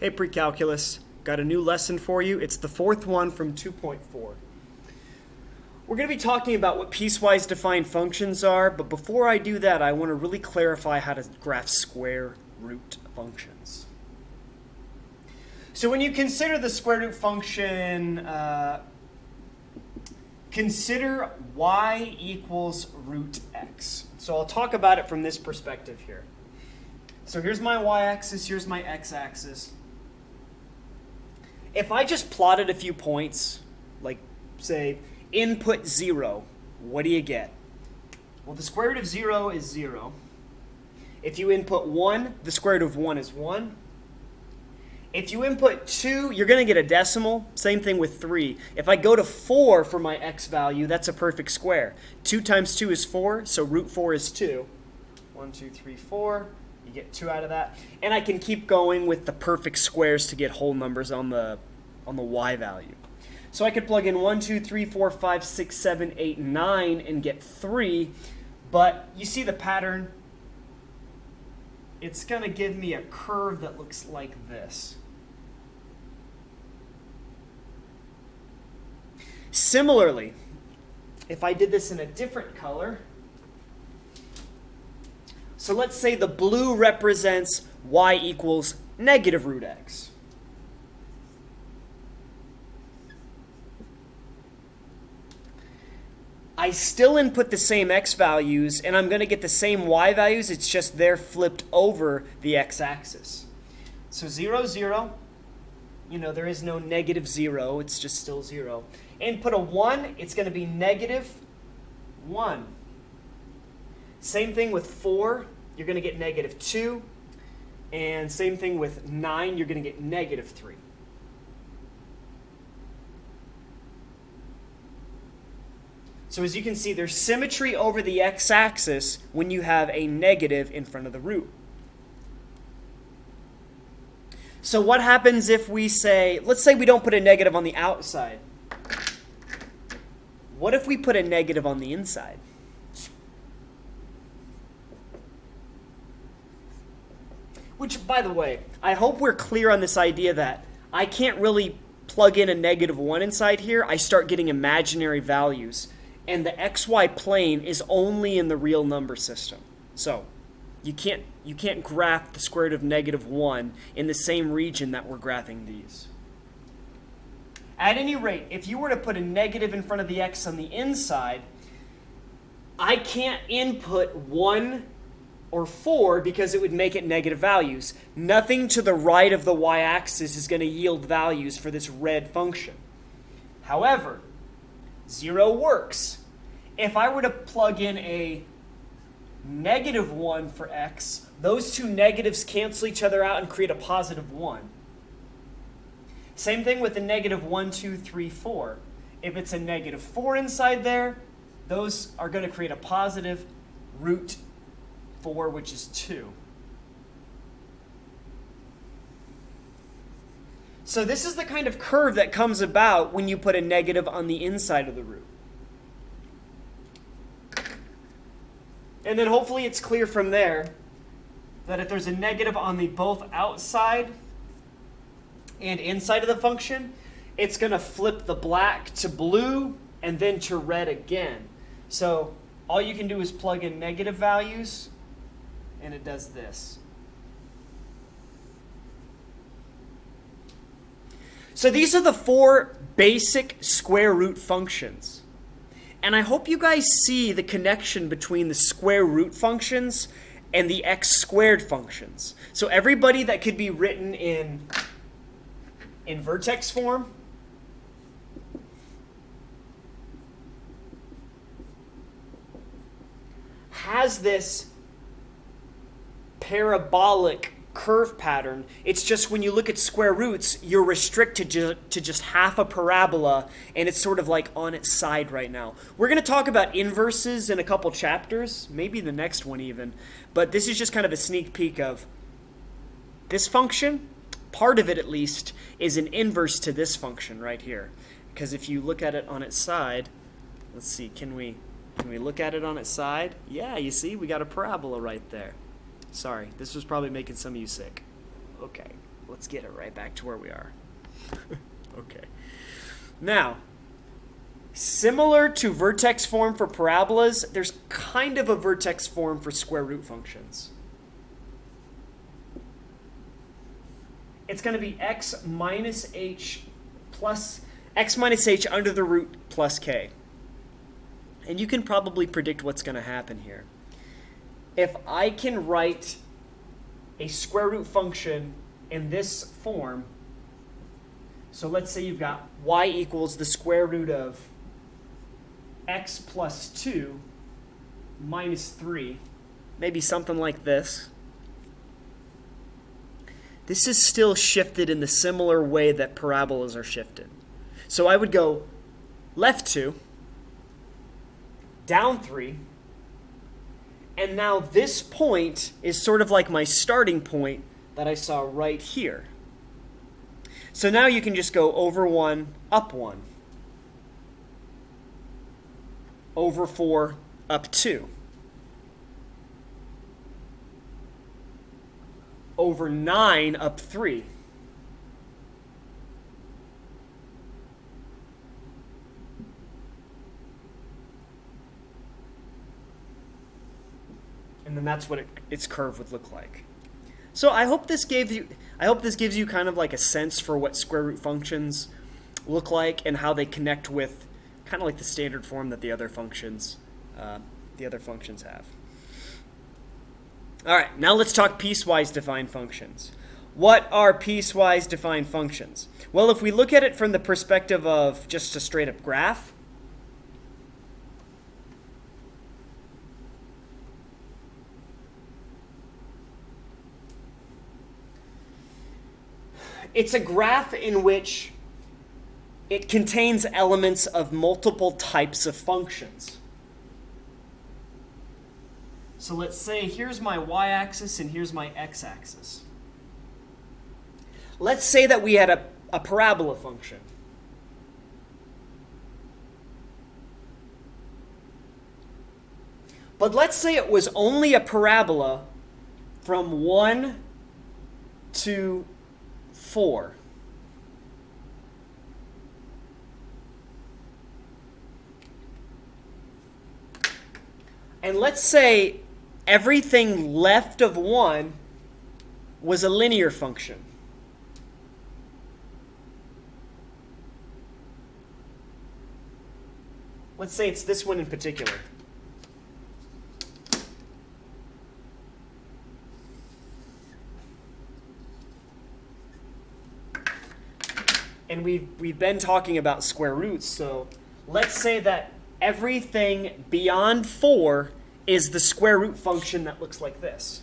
Hey pre-calculus, got a new lesson for you. It's the fourth one from 2.4. We're going to be talking about what piecewise defined functions are, but before I do that, I want to really clarify how to graph square root functions. So when you consider the square root function, consider y equals root x. So I'll talk about it from this perspective here. So here's my y-axis, here's my x-axis. If I just plotted a few points, like say input 0, what do you get? Well, the square root of 0 is 0. If you input 1, the square root of 1 is 1. If you input 2, you're going to get a decimal. Same thing with 3. If I go to 4 for my x value, that's a perfect square. 2 times 2 is 4, so root 4 is 2. 1, 2, 3, 4. You get 2 out of that. And I can keep going with the perfect squares to get whole numbers on the y value. So I could plug in 1, 2, 3, 4, 5, 6, 7, 8, 9 and get 3. But you see the pattern? It's going to give me a curve that looks like this. Similarly, if I did this in a different color, so let's say the blue represents y equals negative root x. I still input the same x values, and I'm going to get the same y values. It's just they're flipped over the x-axis. So 0, 0. You know, there is no negative 0. It's just still 0. Input a 1, it's going to be negative 1. Same thing with 4. You're going to get negative 2. And same thing with 9. You're going to get negative 3. So as you can see, there's symmetry over the x-axis when you have a negative in front of the root. So what happens if we say, let's say we don't put a negative on the outside. What if we put a negative on the inside? Which, by the way, I hope we're clear on this idea that I can't really plug in a negative 1 inside here. I start getting imaginary values. And the xy plane is only in the real number system. So you can't graph the square root of negative 1 in the same region that we're graphing these. At any rate, if you were to put a negative in front of the x on the inside, I can't input 1 or 4 because it would make it negative values. Nothing to the right of the y-axis is going to yield values for this red function. However, 0 works. If I were to plug in a negative 1 for x, those two negatives cancel each other out and create a positive 1. Same thing with the negative 1, 2, 3, 4. If it's a negative 4 inside there, those are going to create a positive root 4, which is 2. So this is the kind of curve that comes about when you put a negative on the inside of the root. And then hopefully it's clear from there that if there's a negative on the both outside and inside of the function, it's going to flip the black to blue and then to red again. So all you can do is plug in negative values, and it does this. So these are the 4 basic square root functions. And I hope you guys see the connection between the square root functions and the x squared functions. So everybody that could be written in vertex form has this parabolic curve pattern. It's just when you look at square roots, you're restricted to just half a parabola, and it's sort of like on its side right now. We're going to talk about inverses in a couple chapters, maybe the next one even, but this is just kind of a sneak peek of this function. Part of it, at least, is an inverse to this function right here. Because if you look at it on its side, let's see, can we look at it on its side? Yeah, you see, we got a parabola right there. Sorry, this was probably making some of you sick. Okay, let's get it right back to where we are. Okay. Now, similar to vertex form for parabolas, there's kind of a vertex form for square root functions. It's going to be x minus h under the root plus k. And you can probably predict what's going to happen here. If I can write a square root function in this form, so let's say you've got y equals the square root of x plus 2 minus 3, maybe something like this. This is still shifted in the similar way that parabolas are shifted. So I would go left 2, down 3, and now this point is sort of like my starting point that I saw right here. So now you can just go over 1, up 1. Over 4, up 2. Over 9, up 3. And then that's what its curve would look like. So I hope this gives you kind of like a sense for what square root functions look like and how they connect with kind of like the standard form that the other functions have. All right, now let's talk piecewise defined functions. What are piecewise defined functions? Well, if we look at it from the perspective of just a straight up graph, it's a graph in which it contains elements of multiple types of functions. So let's say here's my y-axis and here's my x-axis. Let's say that we had a parabola function. But let's say it was only a parabola from 1 to 4. And let's say everything left of 1 was a linear function. Let's say it's this one in particular. And we've been talking about square roots, so let's say that everything beyond 4 is the square root function that looks like this.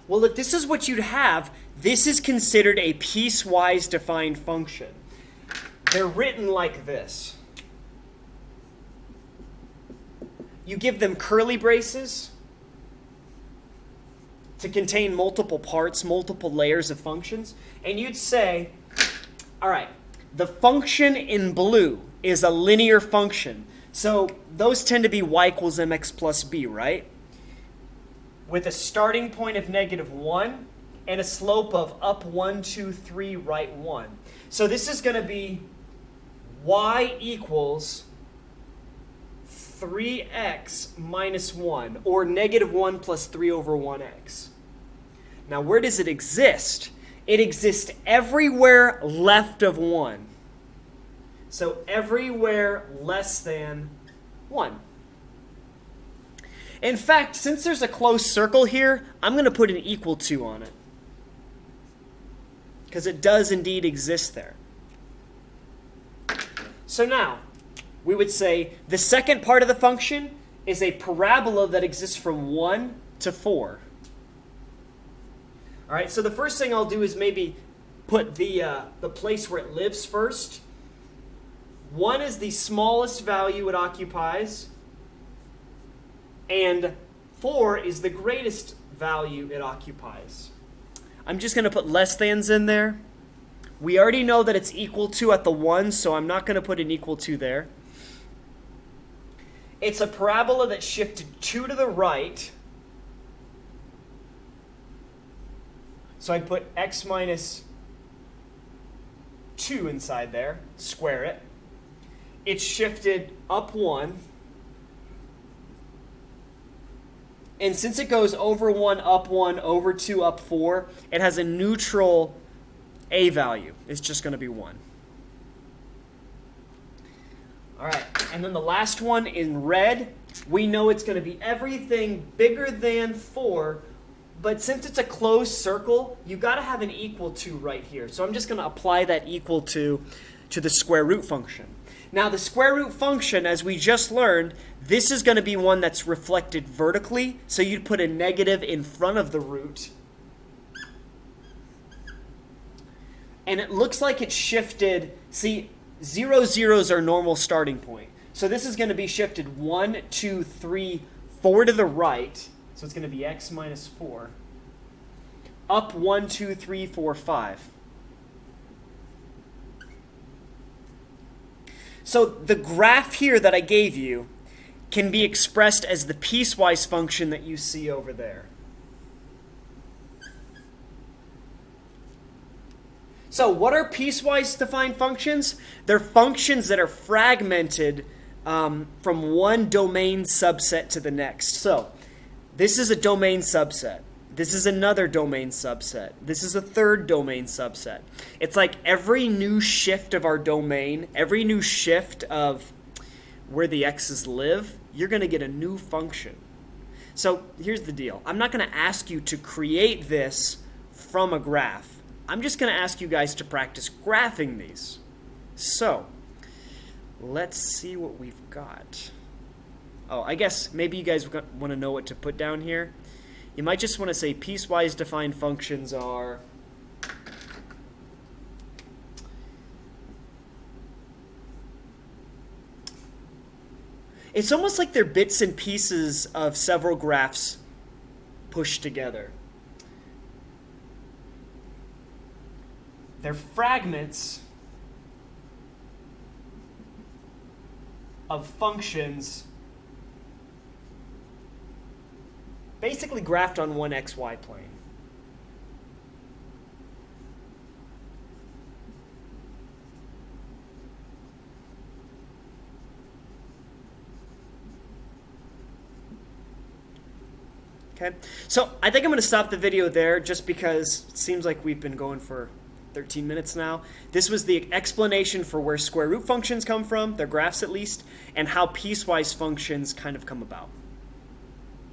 Well, if this is what you'd have, this is considered a piecewise defined function. They're written like this. You give them curly braces to contain multiple parts, multiple layers of functions, and you'd say, all right, the function in blue is a linear function. So those tend to be y equals mx plus b, right? With a starting point of -1 and a slope of up 1, 2, 3, right 1. So this is going to be y equals 3x minus 1, or -1 plus 3 over 1x. Now, where does it exist? It exists everywhere left of 1. So everywhere less than 1. In fact, since there's a closed circle here, I'm going to put an equal to on it, because it does indeed exist there. So now, we would say the second part of the function is a parabola that exists from 1 to 4. All right, so the first thing I'll do is maybe put the place where it lives first. 1 is the smallest value it occupies, and 4 is the greatest value it occupies. I'm just going to put less thans in there. We already know that it's equal to at the 1, so I'm not going to put an equal to there. It's a parabola that shifted 2 to the right. So I put x minus 2 inside there, square it. It's shifted up 1. And since it goes over 1, up 1, over 2, up 4, it has a neutral a value. It's just going to be 1. All right, and then the last one in red, we know it's going to be everything bigger than 4, but since it's a closed circle, you got to have an equal to right here. So I'm just going to apply that equal to the square root function. Now the square root function, as we just learned, this is going to be one that's reflected vertically, so you'd put a negative in front of the root. And it looks like it's shifted. See, 0, 0 is our normal starting point. So this is going to be shifted 1, 2, 3, 4 to the right. So it's going to be x minus 4. Up 1, 2, 3, 4, 5. So the graph here that I gave you can be expressed as the piecewise function that you see over there. So what are piecewise defined functions? They're functions that are fragmented from one domain subset to the next. So this is a domain subset. This is another domain subset. This is a third domain subset. It's like every new shift of our domain, every new shift of where the x's live, you're going to get a new function. So here's the deal. I'm not going to ask you to create this from a graph. I'm just going to ask you guys to practice graphing these. So, let's see what we've got. Oh, I guess maybe you guys want to know what to put down here. You might just want to say piecewise defined functions are it's almost like they're bits and pieces of several graphs pushed together. They're fragments of functions basically graphed on one xy plane. Okay, so I think I'm going to stop the video there just because it seems like we've been going for 13 minutes now. This was the explanation for where square root functions come from, their graphs at least, and how piecewise functions kind of come about.